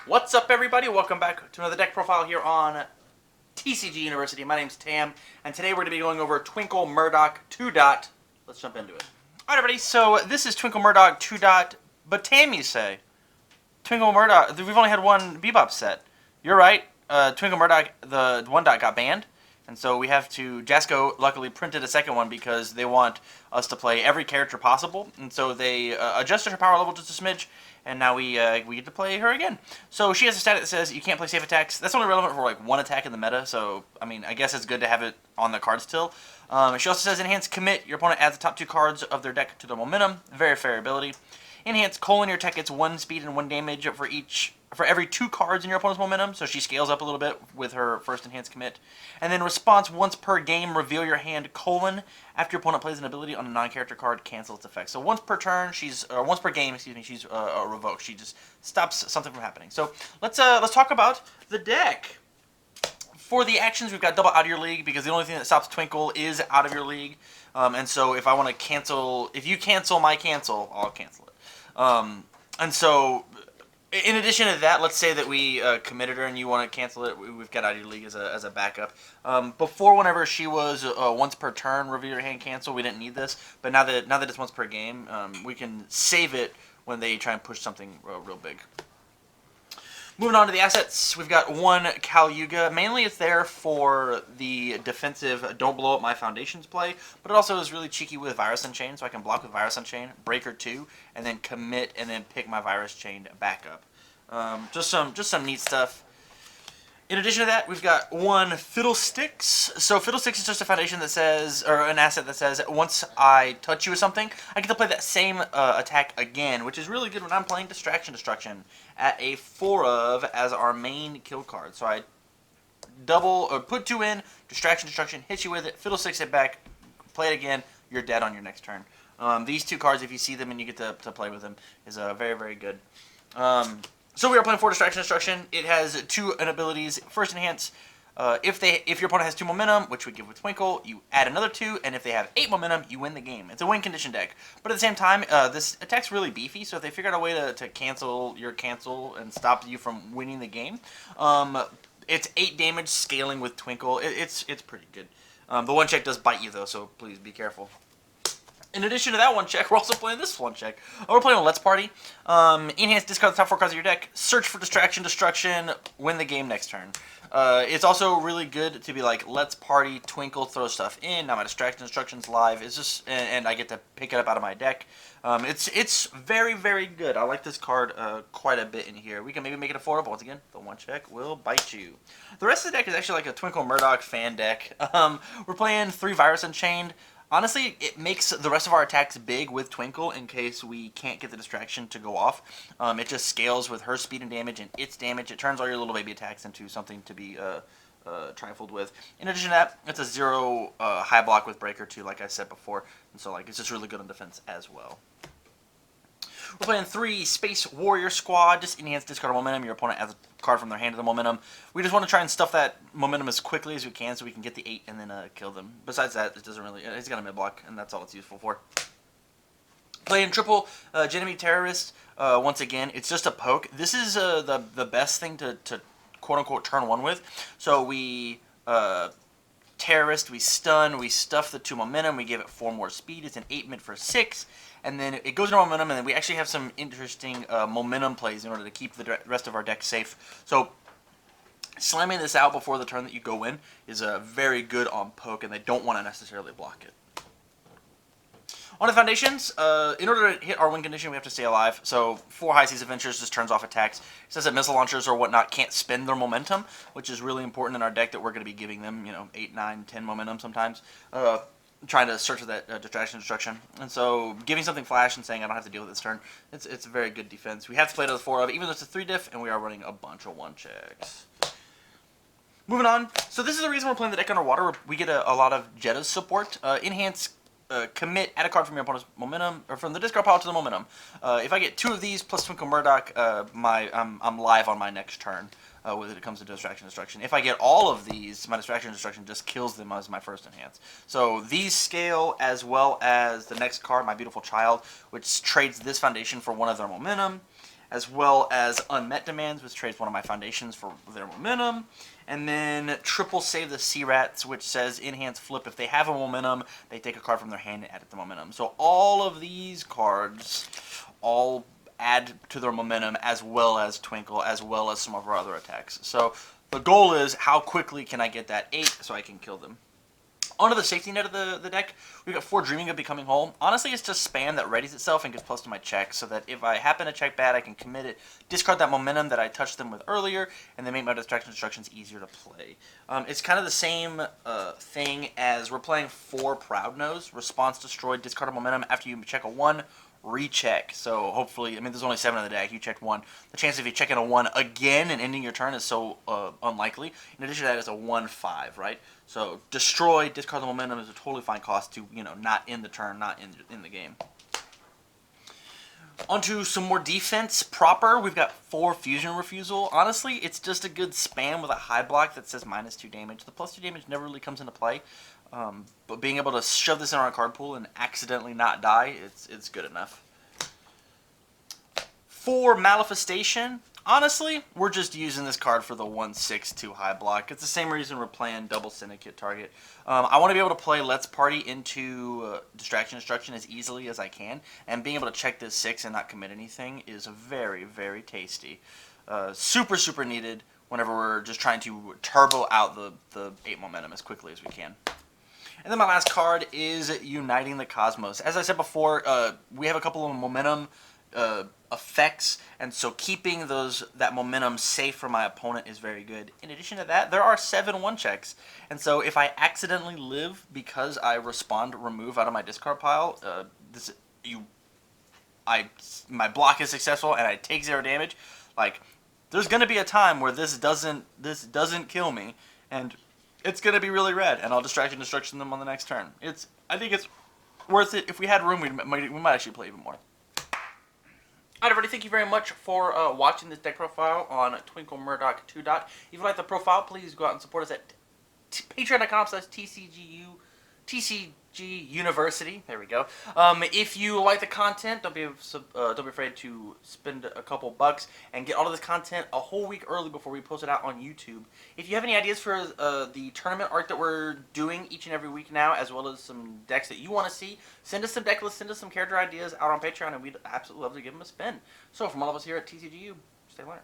What's up, everybody? Welcome back to another deck profile here on TCG University. My name's Tam, and today we're going to be going over Twinkle Murdock 2-Dot. Let's jump into it. Alright, everybody, so this is Twinkle Murdock 2-Dot, but Tam, you say? Twinkle Murdock, we've only had one Bebop set. You're right, Twinkle Murdock, the 1-Dot got banned, and so we have to, Jasco luckily printed a second one because they want us to play every character possible, and so they adjusted her power level just a smidge, and now we get to play her again. So she has a stat that says you can't play safe attacks. That's only relevant for like one attack in the meta, so I mean, I guess it's good to have it on the card still. She also says enhance commit. Your opponent adds the top 2 cards of their deck to their momentum. Very fair ability. Enhance colon. Your tech gets 1 speed and 1 damage for every 2 cards in your opponent's momentum. So she scales up a little bit with her first enhanced commit. And then response once per game. Reveal your hand colon. After your opponent plays an ability on a non-character card, cancel its effect. So once per turn, once per game, excuse me, she's revoked. She just stops something from happening. So let's talk about the deck. For the actions, we've got double out of your league because the only thing that stops Twinkle is out of your league. And so if I want to cancel, if you cancel my cancel, I'll cancel it. And so in addition to that, let's say that we committed her and you want to cancel it. We've got out of your league as a backup. Before, whenever she was once per turn, reveal your hand, cancel, we didn't need this. But now that it's once per game, we can save it when they try and push something real big. Moving on to the assets, we've got 1 Calyuga. Mainly it's there for the defensive don't blow up my foundations play, but it also is really cheeky with Virus Unchained, so I can block with Virus Unchained, Breaker 2, and then commit and then pick my Virus Chained back up. Just some neat stuff. In addition to that, we've got 1 Fiddlesticks. So Fiddlesticks is just a foundation that says, or an asset that says, once I touch you with something, I get to play that same attack again, which is really good when I'm playing Distraction Destruction at a 4 of as our main kill card. So I put 2 in, Distraction Destruction, hit you with it, Fiddlesticks it back, play it again, you're dead on your next turn. These 2 cards, if you see them and you get to play with them, is very, very good. So we are playing 4 Distraction Destruction. It has 2 abilities. First enhance, if your opponent has 2 momentum, which we give with Twinkle, you add another 2, and if they have 8 momentum, you win the game. It's a win condition deck. But at the same time, this attack's really beefy, so if they figure out a way to cancel your cancel and stop you from winning the game, it's 8 damage scaling with Twinkle. It's pretty good. The 1 check does bite you though, so please be careful. In addition to that 1 check, we're also playing this 1 check. We're playing a Let's Party. Enhance, discard the top 4 cards of your deck. Search for Distraction, Destruction. Win the game next turn. It's also really good to be like, Let's Party, Twinkle, throw stuff in. Now my Distraction, Destruction's live. It's just, and I get to pick it up out of my deck. It's very, very good. I like this card quite a bit in here. We can maybe make it a 4, but once again, the 1 check will bite you. The rest of the deck is actually like a Twinkle Murdock fan deck. We're playing 3 Virus Unchained. Honestly, it makes the rest of our attacks big with Twinkle in case we can't get the distraction to go off. It just scales with her speed and damage and its damage. It turns all your little baby attacks into something to be trifled with. In addition to that, it's a 0 high block with Breaker 2, like I said before. And so it's just really good on defense as well. We're playing 3 Space Warrior Squad. Just enhance discard momentum. Your opponent adds a card from their hand to the momentum. We just want to try and stuff that momentum as quickly as we can so we can get the 8 and then kill them. Besides that, it doesn't really... It's got a mid block, and that's all it's useful for. Playing triple Genemy Terrorist. Once again, it's just a poke. This is the best thing to quote-unquote turn 1 with. So we... Terrorist, we stun, we stuff the 2 momentum, we give it 4 more speed, it's an 8 mid for 6, and then it goes into momentum, and then we actually have some interesting momentum plays in order to keep the rest of our deck safe. So slamming this out before the turn that you go in is very good on poke, and they don't want to necessarily block it. On the foundations, in order to hit our win condition, we have to stay alive. So 4 High Seas Adventures just turns off attacks. It says that missile launchers or whatnot can't spend their momentum, which is really important in our deck that we're going to be giving them, 8, 9, 10 momentum sometimes. Trying to search for that distraction destruction. And so giving something flash and saying I don't have to deal with this turn, it's a very good defense. We have to play to the 4 of, even though it's a 3 diff, and we are running a bunch of 1 checks. Moving on. So this is the reason we're playing the deck underwater. We get a lot of Jetta's support. Enhance commit, add a card from your opponent's momentum, or from the discard pile to the momentum. If I get 2 of these plus Twinkle Murdock, I'm live on my next turn when it comes to Distraction Destruction. If I get all of these, my Distraction Destruction just kills them as my first enhance. So these scale as well as the next card, My Beautiful Child, which trades this foundation for 1 of their momentum. as well as Unmet Demands, which trades one of my foundations for their momentum. And then triple Save the Sea Rats, which says Enhance Flip. If they have a momentum, they take a card from their hand and add it to momentum. So all of these cards all add to their momentum, as well as Twinkle, as well as some of our other attacks. So the goal is, how quickly can I get that 8 so I can kill them? Onto the safety net of the deck, we've got 4 Dreaming of Becoming Whole. Honestly, it's just spam that readies itself and gets plus to my check, so that if I happen to check bad, I can commit it, discard that momentum that I touched them with earlier, and then make my distraction instructions easier to play. It's kind of the same thing as we're playing 4 Proud Nose. Response destroyed, discard a momentum after you check a 1. Recheck. So hopefully, I mean, there's only 7 in the deck. You checked 1. The chance of you checking a 1 again and ending your turn is so unlikely. In addition to that, it's a 1/5, right? So destroy, discard the momentum is a totally fine cost to, you know, not end the turn, not in the game. Onto some more defense proper. We've got 4 Fusion Refusal. Honestly, it's just a good spam with a high block that says -2 damage. The +2 damage never really comes into play. But being able to shove this in our card pool and accidentally not die, it's good enough. For Manifestation, honestly, we're just using this card for the 1/6/2 high block. It's the same reason we're playing Double Syndicate target. I want to be able to play Let's Party into Distraction Instruction as easily as I can, and being able to check this 6 and not commit anything is very, very tasty. Super, super needed whenever we're just trying to turbo out the 8 momentum as quickly as we can. And then my last card is Uniting the Cosmos. As I said before, we have a couple of momentum effects, and so keeping that momentum safe for my opponent is very good. In addition to that, there are 7 1-checks, and so if I accidentally live because I respond remove out of my discard pile, my block is successful and I take 0 damage. Like, there's gonna be a time where this doesn't kill me, and it's going to be really rad, and I'll Distraction Destruction them on the next turn. I think it's worth it. If we had room, we might actually play even more. Alright, everybody, thank you very much for watching this deck profile on Twinkle Murdock 2. If you like the profile, please go out and support us at patreon.com/TCGU. University. There we go. If you like the content, don't be afraid to spend a couple bucks and get all of this content a whole week early before we post it out on YouTube. If you have any ideas for the tournament art that we're doing each and every week now, as well as some decks that you want to see, send us some deck lists, send us some character ideas out on Patreon, and we'd absolutely love to give them a spin. So from all of us here at TCGU, stay learned.